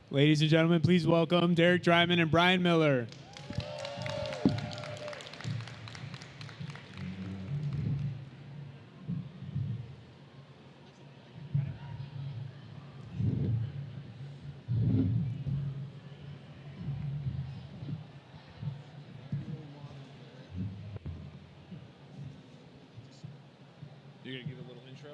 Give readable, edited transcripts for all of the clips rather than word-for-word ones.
Ladies and gentlemen, please welcome Drymon and Brian Miller. You're going to give a little intro?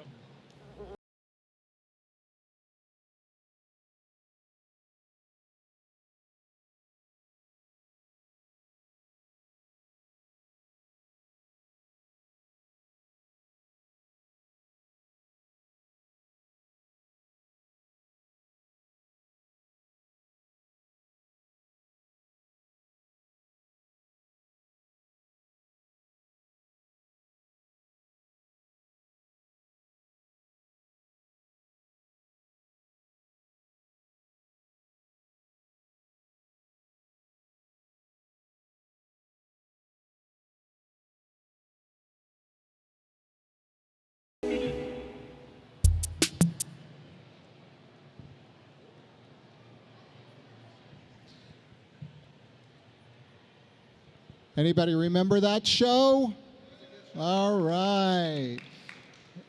Anybody remember that show? All right.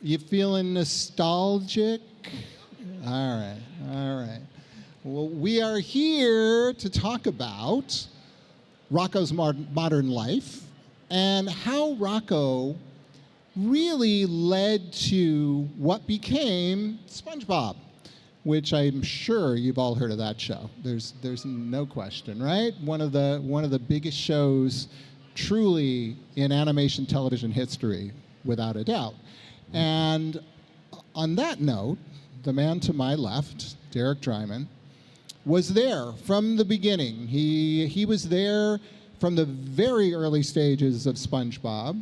You feeling nostalgic? All right, all right. Well, we are here to talk about Rocko's modern life and how Rocko really led to what became SpongeBob, which I'm sure you've all heard of that show. There's no question, right? One of the biggest shows truly in animation television history, without a doubt. And on that note, the man to my left, Drymon, was there from the beginning. He was there from the very early stages of SpongeBob,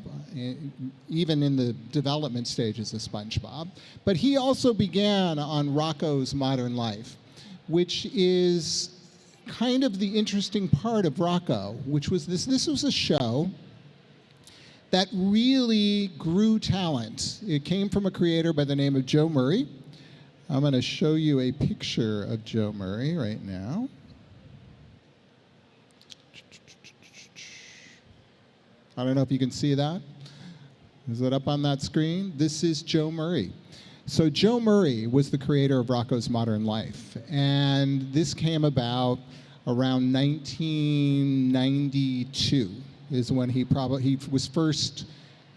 even in the development stages of SpongeBob. But he also began on Rocko's modern life, which is kind of the interesting part of Rocko, which was this was a show that really grew talent. It came from a creator by the name of Joe Murray. I'm going to show you a picture of Joe Murray right now. I don't know if you can see that. Is it up on that screen? This is Joe Murray. So Joe Murray was the creator of Rocko's Modern Life. And this came about around 1992 is when he was first,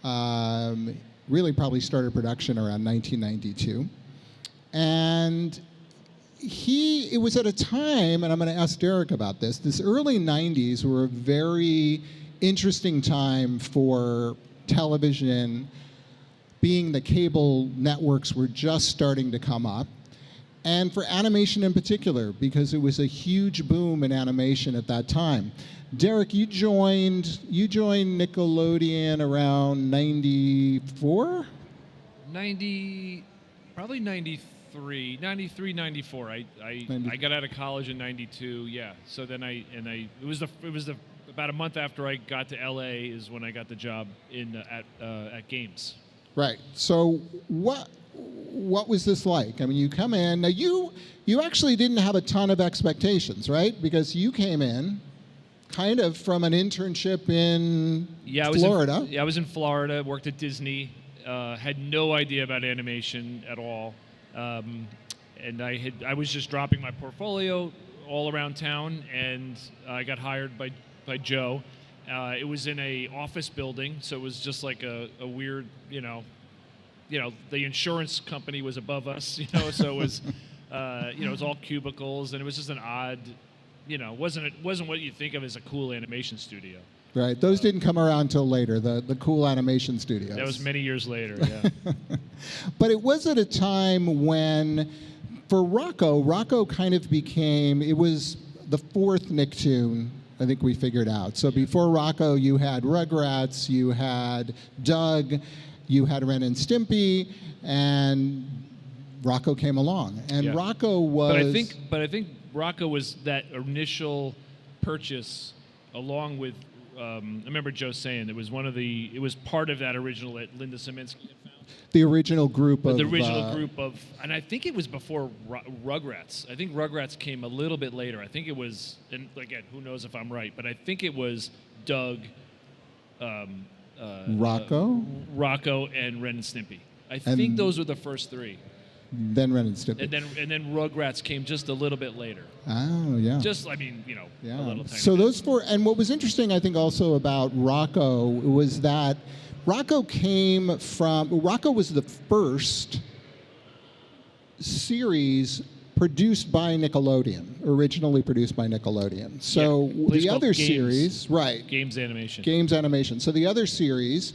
really probably started production around 1992. And it was at a time, and I'm going to ask Derek about this early 90s were a very interesting time for television, being the cable networks were just starting to come up, and for animation in particular, because it was a huge boom in animation at that time. Derek, you joined Nickelodeon around 94? Probably 93, 94. I got out of college in 92. Yeah. So then it was about a month after I got to LA is when I got the job at Games. Right. So what was this like? I mean, you come in. Now you actually didn't have a ton of expectations, right? Because you came in kind of from an internship in Florida. I was in Florida, worked at Disney, had no idea about animation at all. And I was just dropping my portfolio all around town, and I got hired by Joe. It was in a office building, so it was just like a weird, the insurance company was above us, so it was, it was all cubicles, and it was just an odd, it wasn't what you think of as a cool animation studio. Right, those didn't come around till later, the cool animation studios. That was many years later, yeah. But it was at a time when, for Rocko kind of became, it was the fourth Nicktoon, I think we figured out. So before Rocko, you had Rugrats, you had Doug, you had Ren and Stimpy, and Rocko came along. And Rocko was... But I think Rocko was that initial purchase along with... I remember Joe saying it was part of that original that Linda Saminsky had found. the original group of... And I think it was before Rugrats. I think Rugrats came a little bit later. I think it was, and again, who knows if I'm right, but I think it was Doug, Rocko? Rocko and Ren and Stimpy. I think those were the first three. Then Ren and Stimpy. And then Rugrats came just a little bit later. Oh, yeah. Just, I mean, a little tiny So bit. those four, and what was interesting, I think, also about Rocko was that Rocko was the first series produced by Nickelodeon, originally produced by Nickelodeon. So the other series, right. Games Animation. Games Animation. So the other series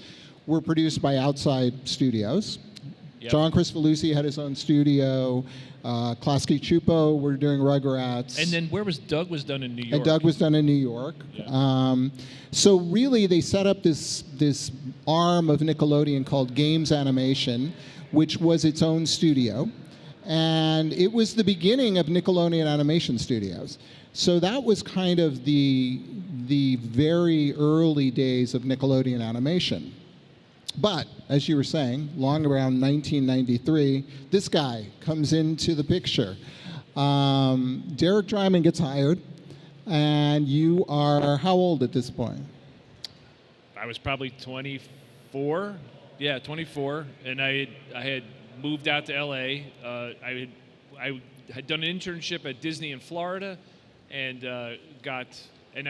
were produced by outside studios. Yep. John Cristofalusi had his own studio. Klasky Chupo were doing Rugrats. And then where was Doug? Was done in New York. And Doug was done in New York. Yeah. So really, they set up this arm of Nickelodeon called Games Animation, which was its own studio. And it was the beginning of Nickelodeon Animation Studios. So that was kind of the very early days of Nickelodeon Animation. But, as you were saying, long around 1993, this guy comes into the picture. Derek Drymon gets hired, and you are how old at this point? I was probably 24. Yeah, 24. And I had moved out to LA. I had done an internship at Disney in Florida, and I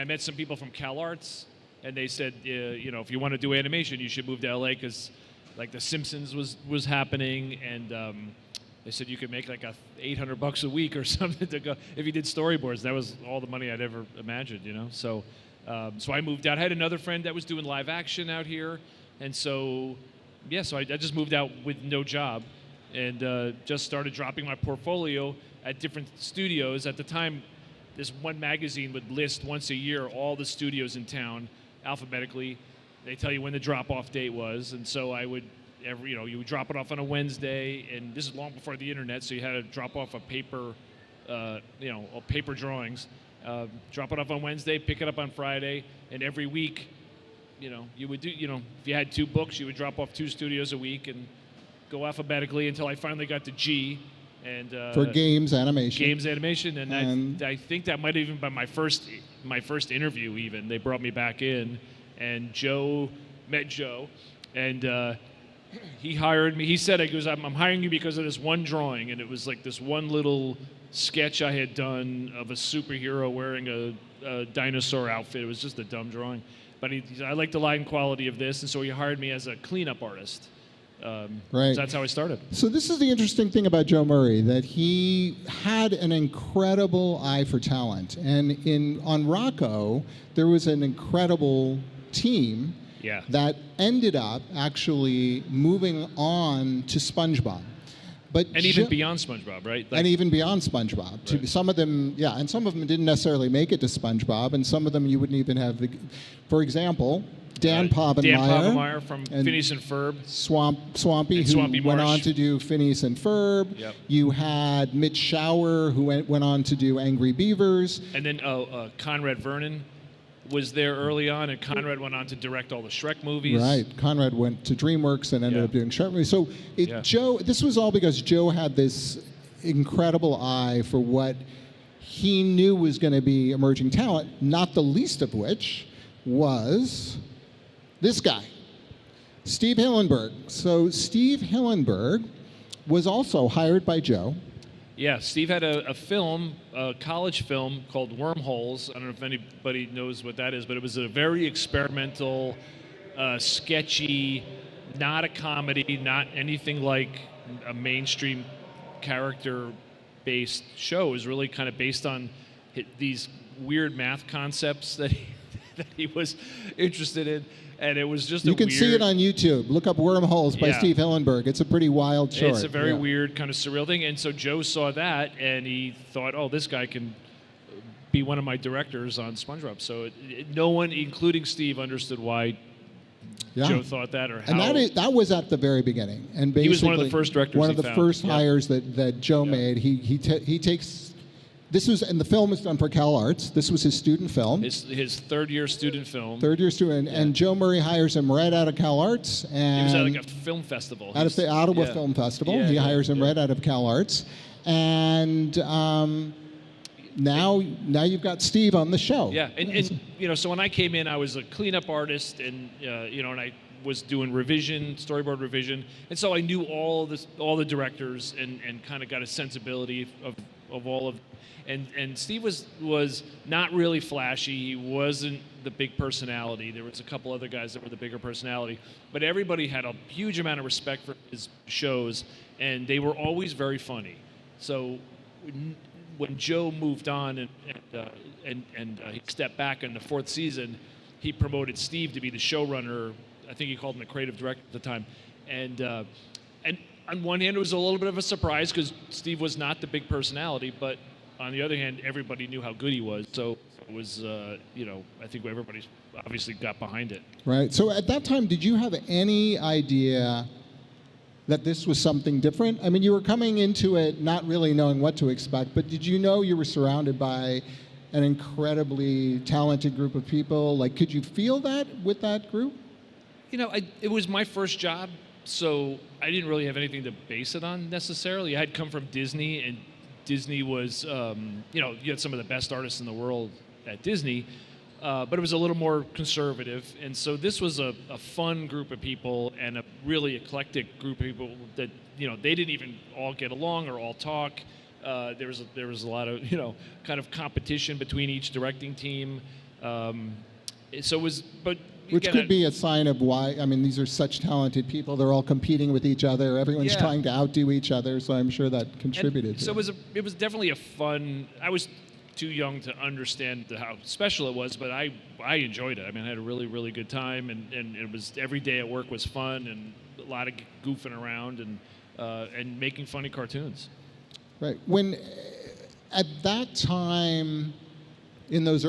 met some people from CalArts. And they said, if you want to do animation, you should move to LA because, like, The Simpsons was happening, and they said you could make like $800 a week or something to go if you did storyboards. That was all the money I'd ever imagined, So I moved out. I had another friend that was doing live action out here, and so I just moved out with no job, and just started dropping my portfolio at different studios. At the time, this one magazine would list once a year all the studios in town. Alphabetically, they tell you when the drop-off date was, and so I would, you would drop it off on a Wednesday, and this is long before the internet, so you had to drop off a paper, paper drawings, drop it off on Wednesday, pick it up on Friday, and every week, you would do, if you had 2 books, you would drop off 2 studios a week and go alphabetically until I finally got to G. And for Games Animation. Games Animation, and I think that might have even been my first interview. Even they brought me back in, and met Joe, and he hired me. He said, "I'm hiring you because of this one drawing," and it was like this one little sketch I had done of a superhero wearing a dinosaur outfit. It was just a dumb drawing, but he said, "I like the line quality of this," and so he hired me as a cleanup artist. Right. So that's how I started. So this is the interesting thing about Joe Murray, that he had an incredible eye for talent. And on Rocko, there was an incredible team that ended up actually moving on to SpongeBob. And even beyond SpongeBob, right? And even beyond SpongeBob. Right. Some of them, and some of them didn't necessarily make it to SpongeBob, and some of them you wouldn't even have. For example, Dan Povenmire from Phineas and Ferb. Swampy, who Swampy went Marsh. on to do Phineas and Ferb. Yep. You had Mitch Schauer, who went on to do Angry Beavers. And then Conrad Vernon was there early on, and Conrad went on to direct all the Shrek movies. Right. Conrad went to DreamWorks and ended up doing Shrek movies. So Joe, this was all because Joe had this incredible eye for what he knew was going to be emerging talent, not the least of which was this guy, Steve Hillenburg. So Steve Hillenburg was also hired by Joe. Yeah, Steve had a film, a college film called Wormholes. I don't know if anybody knows what that is, but it was a very experimental, sketchy, not a comedy, not anything like a mainstream character-based show. It was really kind of based on these weird math concepts that he was interested in. And it was just You can see it on YouTube. Look up Wormholes by Steve Hillenburg. It's a pretty wild short. It's a very weird, kind of surreal thing. And so Joe saw that, and he thought, oh, this guy can be one of my directors on SpongeBob. So no one, including Steve, understood why Joe thought that or how. And that was at the very beginning. And basically, he was one of the first directors One of the first hires that Joe made. He takes This was, and the film was done for Cal Arts. This was his student film. His third-year student film. Third year student, and Joe Murray hires him right out of Cal Arts. And He was at like a film festival. out of the Ottawa Film Festival. He hires him right out of Cal Arts. And now you've got Steve on the show. Yeah, and you know, so when I came in, I was a cleanup artist, and you know, and I was doing revision, storyboard revision, and so I knew all the directors, and kind of got a sensibility of all of. And Steve was not really flashy. He wasn't the big personality. There was a couple other guys that were the bigger personality, but everybody had a huge amount of respect for his shows, and they were always very funny. So when Joe moved on and he stepped back in the fourth season, he promoted Steve to be the showrunner. I think he called him the creative director at the time, and on one hand, it was a little bit of a surprise because Steve was not the big personality, but on the other hand, everybody knew how good he was, so it was, you know, I think everybody obviously got behind it. Right. So at that time, did you have any idea that this was something different? I mean, you were coming into it not really knowing what to expect, but did you know you were surrounded by an incredibly talented group of people? Like, could you feel that with that group? You know, it was my first job, so I didn't really have anything to base it on necessarily. I had come from Disney, and Disney was, you know, you had some of the best artists in the world at Disney, but it was a little more conservative. And so this was a fun group of people and a really eclectic group of people that, you know, they didn't even all get along or all talk. There was a lot of, you know, kind of competition between each directing team. So it was, but which could be a sign of why, I mean, these are such talented people. They're all competing with each other. Everyone's trying to outdo each other, so I'm sure that contributed to it. So it was definitely a fun, I was too young to understand how special it was, but I enjoyed it. I mean, I had a really, really good time, and it was, every day at work was fun, and a lot of goofing around and making funny cartoons. Right. When, at that time, in those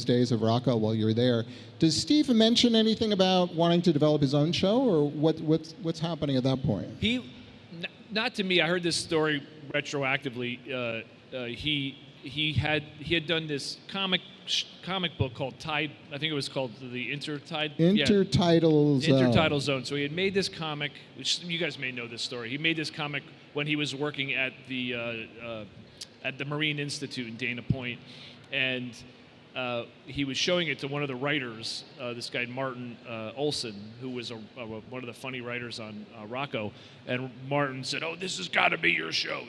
days of Rocko while you were there, does Steve mention anything about wanting to develop his own show, or what's happening at that point? Not to me. I heard this story retroactively. He had done this comic book called Tide. I think it was called the Intertidal Zone. So he had made this comic, which you guys may know this story. He made this comic when he was working at the Marine Institute in Dana Point, and he was showing it to one of the writers, this guy Martin Olson, who was one of the funny writers on Rocko. And Martin said, "Oh, this has got to be your show.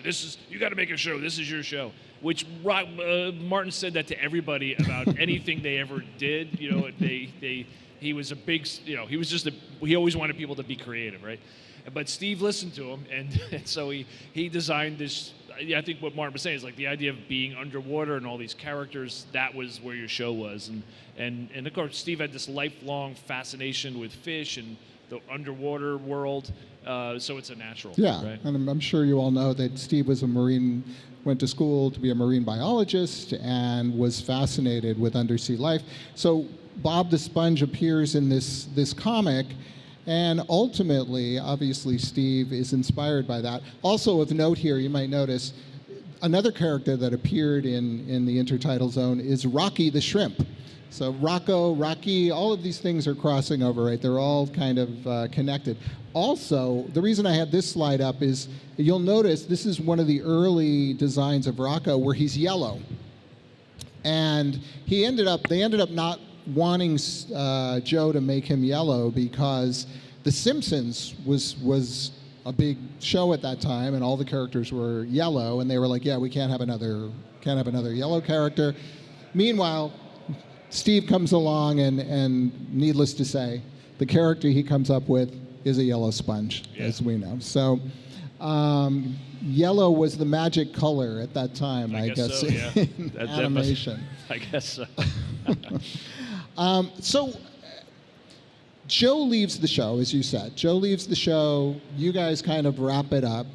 You got to make a show. This is your show." Which Martin said that to everybody about anything they ever did. You know, he was a big, you know, he always wanted people to be creative, right? But Steve listened to him, and so he designed this. I think what Martin was saying is like the idea of being underwater and all these characters. That was where your show was, and of course Steve had this lifelong fascination with fish and the underwater world. So it's a natural. Yeah, right? And I'm sure you all know that Steve was went to school to be a marine biologist and was fascinated with undersea life. So Bob the Sponge appears in this comic. And ultimately, obviously, Steve is inspired by that. Also of note here, you might notice, another character that appeared in the Intertidal Zone is Rocky the Shrimp. So Rocko, Rocky, all of these things are crossing over, right? They're all kind of connected. Also, the reason I had this slide up is you'll notice this is one of the early designs of Rocko where he's yellow. And they ended up not wanting Joe to make him yellow because The Simpsons was a big show at that time, and all the characters were yellow, and they were like, "Yeah, we can't have another yellow character." Meanwhile, Steve comes along, and needless to say, the character he comes up with is a yellow sponge, as we know. So. Yellow was the magic color at that time, I guess so, yeah. in animation. I guess so. So Joe leaves the show, as you said. Joe leaves the show. You guys kind of wrap it up.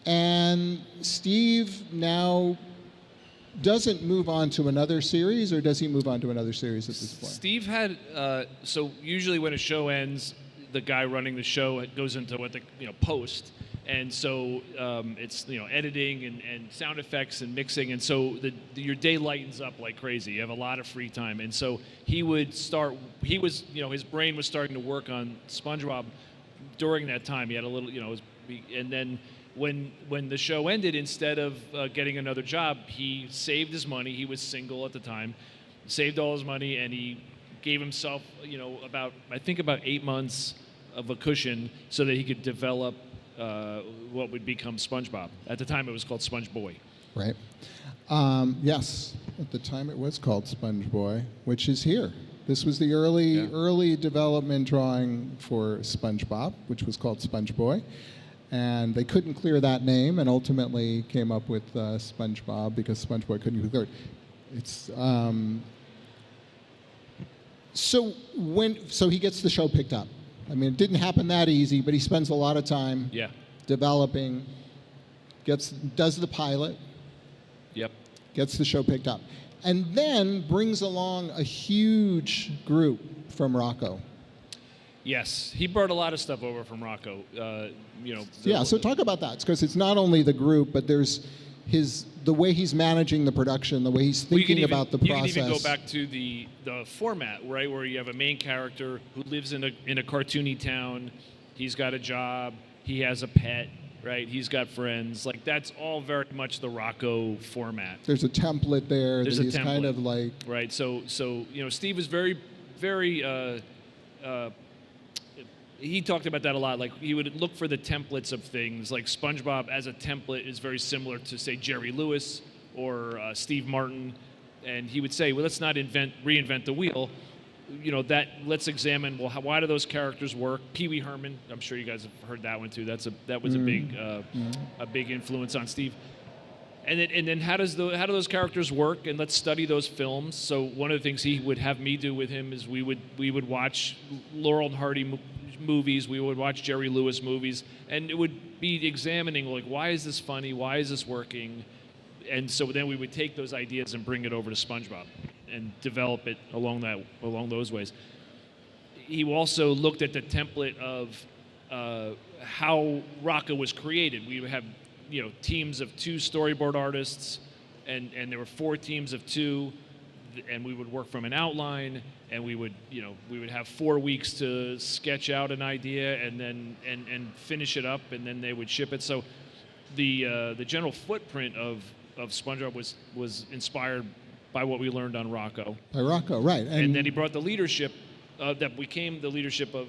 And Steve now doesn't move on to another series, or does he move on to another series at this point? Steve had, so usually when a show ends, the guy running the show goes into post. And so it's editing and sound effects and mixing, and so your day lightens up like crazy. You have a lot of free time, and so he would start. He was his brain was starting to work on SpongeBob during that time. He had a little and then when the show ended, instead of getting another job, he saved his money. He was single at the time, saved all his money, and he gave himself about 8 months of a cushion so that he could develop what would become SpongeBob. At the time, it was called SpongeBoy. Right. Yes, at the time it was called SpongeBoy, which is here. This was the early development drawing for SpongeBob, which was called SpongeBoy. And they couldn't clear that name, and ultimately came up with SpongeBob because SpongeBoy couldn't be cleared. It's so he gets the show picked up. I mean, it didn't happen that easy, but he spends a lot of time developing, does the pilot, gets the show picked up, and then brings along a huge group from Rocko. Yes, he brought a lot of stuff over from Rocko. So talk about that, because it's not only the group, but there's the way he's managing the production, the way he's thinking about the process. You can even go back to the format, right, where you have a main character who lives in a cartoony town. He's got a job. He has a pet, right? He's got friends. Like, that's all very much the Rocko format. There's a template there. There's that he's a template, kind of like right. So Steve was very, very. He talked about that a lot. Like, he would look for the templates of things. Like, SpongeBob as a template is very similar to, say, Jerry Lewis or Steve Martin. And he would say, well, let's not reinvent the wheel. Let's examine, well, why do those characters work? Pee Wee Herman, I'm sure you guys have heard that one too. That was a big influence on Steve. And then how do those characters work? And let's study those films. So one of the things he would have me do with him is we would watch Laurel and Hardy movies. We would watch Jerry Lewis movies, and it would be examining, like, why is this funny? Why is this working? And so then we would take those ideas and bring it over to SpongeBob and develop it along those ways. He also looked at the template of how Rocko was created. We would have teams of 2 storyboard artists, and there were 4 teams of 2, and we would work from an outline, and we would have 4 weeks to sketch out an idea and then and finish it up, and then they would ship it. So the general footprint of SpongeBob was inspired by what we learned on Rocko. By Rocko, right? And then he brought the leadership that became the leadership of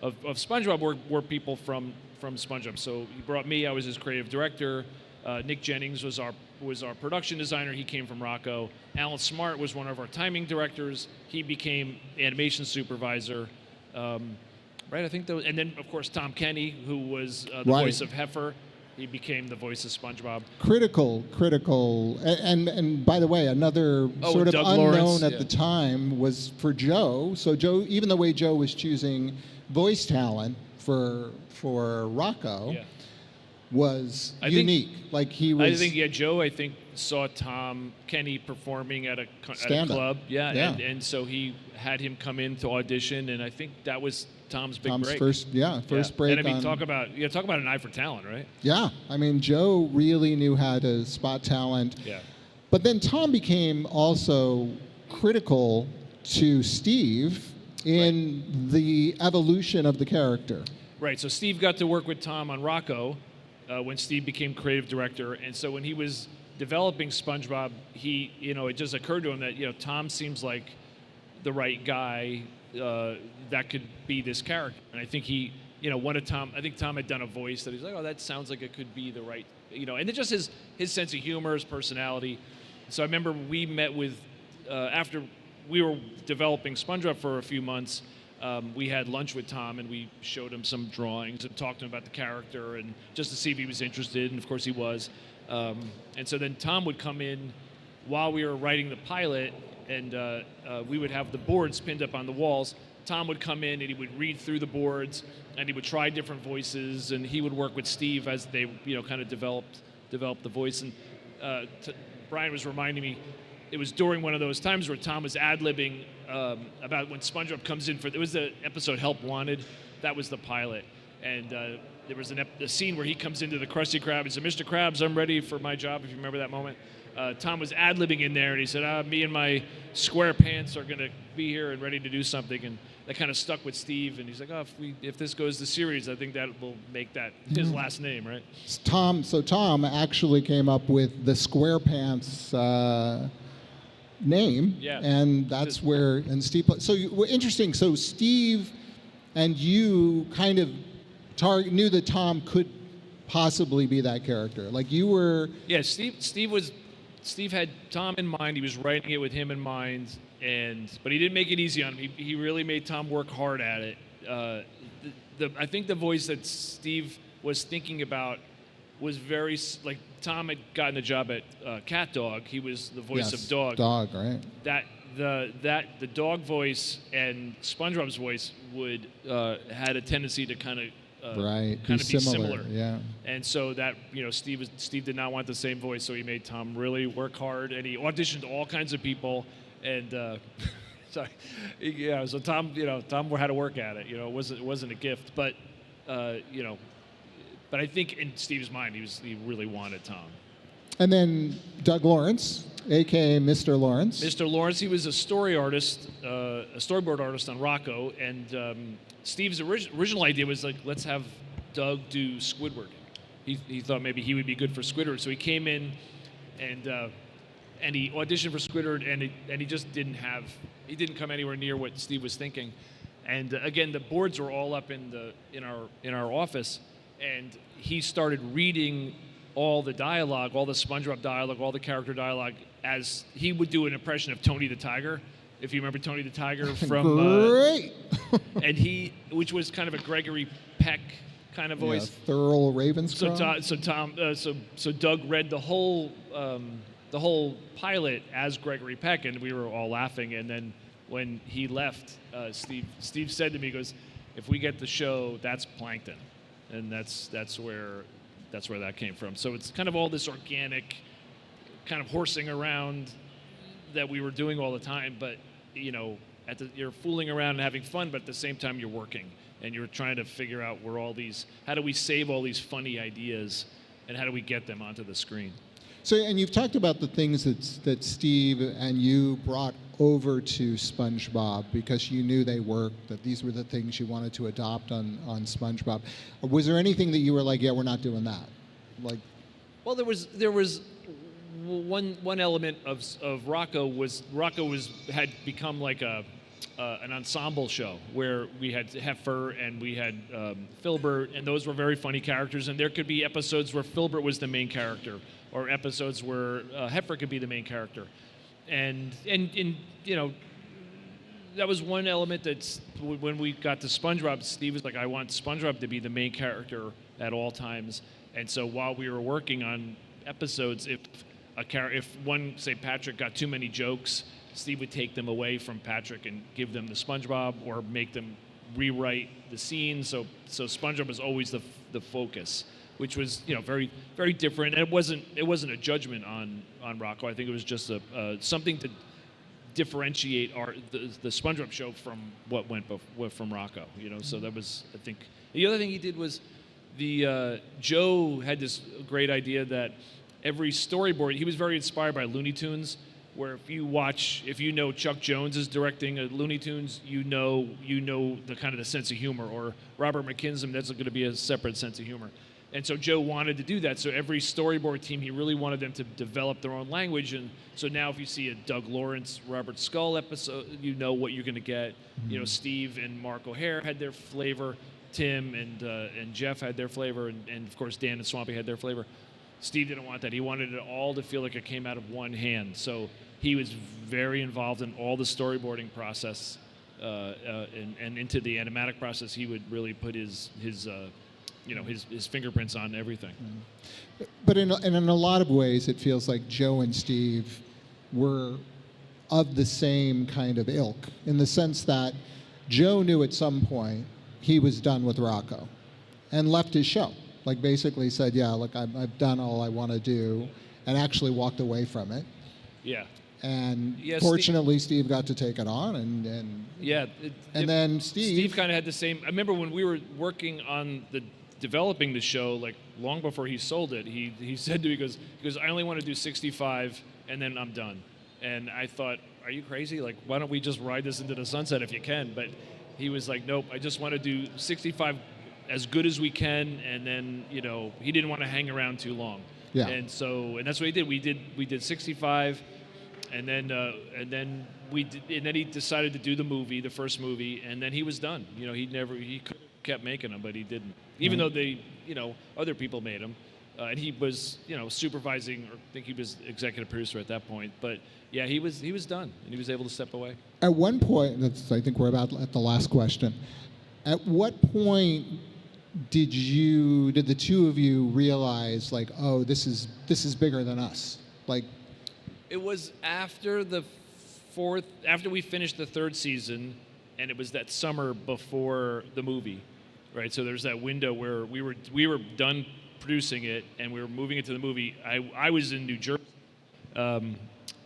SpongeBob were people from SpongeBob. So he brought me. I was his creative director. Nick Jennings was our production designer. He came from Rocko. Alan Smart was one of our timing directors. He became animation supervisor. Right, I think that was, and then of course Tom Kenny, who was the voice of Heifer. He became the voice of SpongeBob. Critical. And by the way, another sort of Doug unknown Lawrence, at the time was for Joe. So Joe, even the way Joe was choosing voice talent for Rocko, was unique. Joe saw Tom Kenny performing at a club. And so he had him come in to audition, and I think that was Tom's break. First break. And I mean, talk about an eye for talent, right? Yeah, I mean, Joe really knew how to spot talent. Yeah. But then Tom became also critical to Steve in the evolution of the character. Right. So Steve got to work with Tom on Rocko when Steve became creative director, and so when he was developing SpongeBob, it just occurred to him that Tom seems like the right guy that could be this character. And I think I think Tom had done a voice that he's like, oh, that sounds like it could be the right, and it's just his sense of humor, his personality. So I remember we met with, after we were developing SpongeBob for a few months, we had lunch with Tom, and we showed him some drawings and talked to him about the character, and just to see if he was interested, and of course he was. And so then Tom would come in while we were writing the pilot, and we would have the boards pinned up on the walls. Tom would come in and he would read through the boards, and he would try different voices, and he would work with Steve as they kind of developed the voice. And Brian was reminding me, it was during one of those times where Tom was ad-libbing about when SpongeBob comes in it was the episode Help Wanted. That was the pilot. And there was a scene where he comes into the Krusty Krab. He said, "Mr. Krabs, I'm ready for my job." If you remember that moment, Tom was ad-libbing in there, and he said, "Me and my square pants are going to be here and ready to do something." And that kind of stuck with Steve. And he's like, "Oh, if this goes to series, I think that will make that his last name, right?" Tom actually came up with the SquarePants name, and that's where Steve. Interesting. So Steve and you kind of knew that Tom could possibly be that character. Like you were. Yeah, Steve had Tom in mind. He was writing it with him in mind, but he didn't make it easy on him. He really made Tom work hard at it. I think the voice that Steve was thinking about was very like Tom had gotten a job at Cat Dog. He was the voice of Dog. Dog, right? The dog voice and SpongeBob's voice had a tendency to kind of be similar. Yeah. And so that Steve did not want the same voice, so he made Tom really work hard, and he auditioned all kinds of people, and so Tom had to work at it. It wasn't a gift, but but I think in Steve's mind he really wanted Tom. And then Doug Lawrence, a.k.a. Mr. Lawrence. Mr. Lawrence, he was a storyboard artist on Rocko, and Steve's original idea was like, let's have Doug do Squidward. He thought maybe he would be good for Squidward, so he came in and he auditioned for Squidward, and he just didn't come anywhere near what Steve was thinking. And again, the boards were all up in our office, and he started reading all the dialogue, all the SpongeBob dialogue, all the character dialogue, as he would do an impression of Tony the Tiger, if you remember Tony the Tiger from Great. And which was kind of a Gregory Peck kind of voice. Yeah, Thurl Ravenscroft. So Doug read the whole pilot as Gregory Peck, and we were all laughing. And then when he left, Steve said to me, he goes, "If we get the show, that's Plankton," and that's where that came from. So it's kind of all this organic kind of horsing around that we were doing all the time, but you're fooling around and having fun, but at the same time you're working and you're trying to figure out how do we save all these funny ideas and how do we get them onto the screen. So, and you've talked about the things that Steve and you brought over to SpongeBob because you knew they worked, that these were the things you wanted to adopt on SpongeBob. Was there anything that you were like, yeah, we're not doing that? Like, well, there was one element of Rocko had become like an ensemble show where we had Heifer and we had Filbert, and those were very funny characters, and there could be episodes where Filbert was the main character or episodes where Heifer could be the main character. And that was one element that's when we got to SpongeBob, Steve was like, I want SpongeBob to be the main character at all times. And so while we were working on episodes, if one, say Patrick, got too many jokes, Steve would take them away from Patrick and give them to SpongeBob or make them rewrite the scene. So SpongeBob was always the focus, which was very, very different. And it wasn't a judgment on Rocko. I think it was just something to differentiate the SpongeBob show from what went from Rocko. So that was, I think, the other thing he did was Joe had this great idea that every storyboard, he was very inspired by Looney Tunes, where if you know Chuck Jones is directing a Looney Tunes, you know the kind of the sense of humor, or Robert McKinson, that's going to be a separate sense of humor. And so Joe wanted to do that. So every storyboard team, he really wanted them to develop their own language. And so now if you see a Doug Lawrence, Robert Skull episode, you know what you're going to get. Mm-hmm. Steve and Mark O'Hare had their flavor. Tim and Jeff had their flavor. And of course, Dan and Swampy had their flavor. Steve didn't want that. He wanted it all to feel like it came out of one hand. So he was very involved in all the storyboarding process, and into the animatic process. He would really put his fingerprints on everything. But in a lot of ways, it feels like Joe and Steve were of the same kind of ilk, in the sense that Joe knew at some point he was done with Rocko and left his show. Like basically said, yeah, look, I've done all I want to do, and actually walked away from it. Yeah. And fortunately, Steve got to take it on, and yeah. Then Steve kind of had the same. I remember when we were working on the developing the show, like long before he sold it, he said to me, he goes, I only want to do 65 and then I'm done. And I thought, are you crazy? Like, why don't we just ride this into the sunset if you can? But he was like, nope, I just want to do 65 as good as we can, and then, you know, he didn't want to hang around too long. Yeah. And that's what he did. We did 65, and then he decided to do the first movie, and then he was done. You know, he kept making them, but he didn't. Even though other people made them, and he was, supervising, or I think he was executive producer at that point. But yeah, he was done, and he was able to step away. At one point, I think we're about at the last question. At what point did the two of you realize, like, oh, this is bigger than us? Like, it was after we finished the third season, and it was that summer before the movie, right? So there's that window where we were done producing it, and we were moving it to the movie. I was in New Jersey on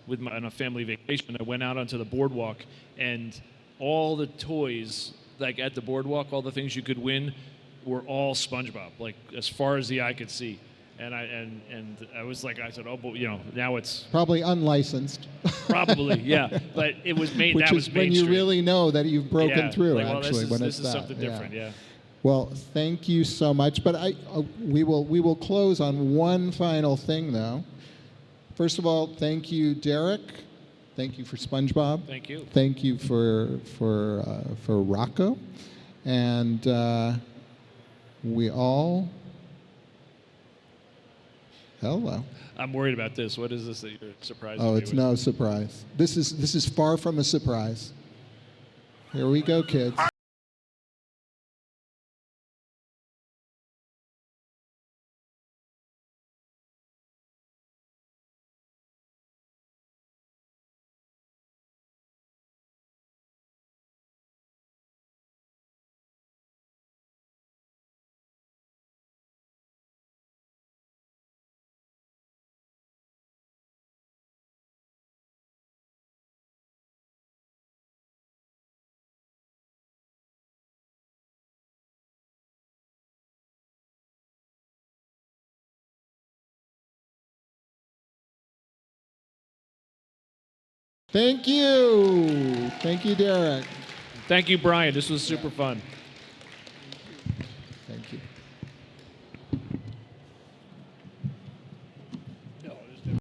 a family vacation. I went out onto the boardwalk, and all the toys, like at the boardwalk, all the things you could win, were all SpongeBob, like as far as the eye could see. And I was like, I said, oh, but now it's probably unlicensed. Probably, yeah. But it was made. Which that is was when you really know that you've broken through. Like, well, actually, this is something different. Yeah. Well, thank you so much. But we will close on one final thing, though. First of all, thank you, Derek. Thank you for SpongeBob. Thank you. Thank you for Rocko, and we all. Hello. I'm worried about this. What is this that you're surprised? Oh, it's no surprise. This is far from a surprise. Here we go, kids. Thank you. Thank you, Derek. Thank you, Brian. This was super fun.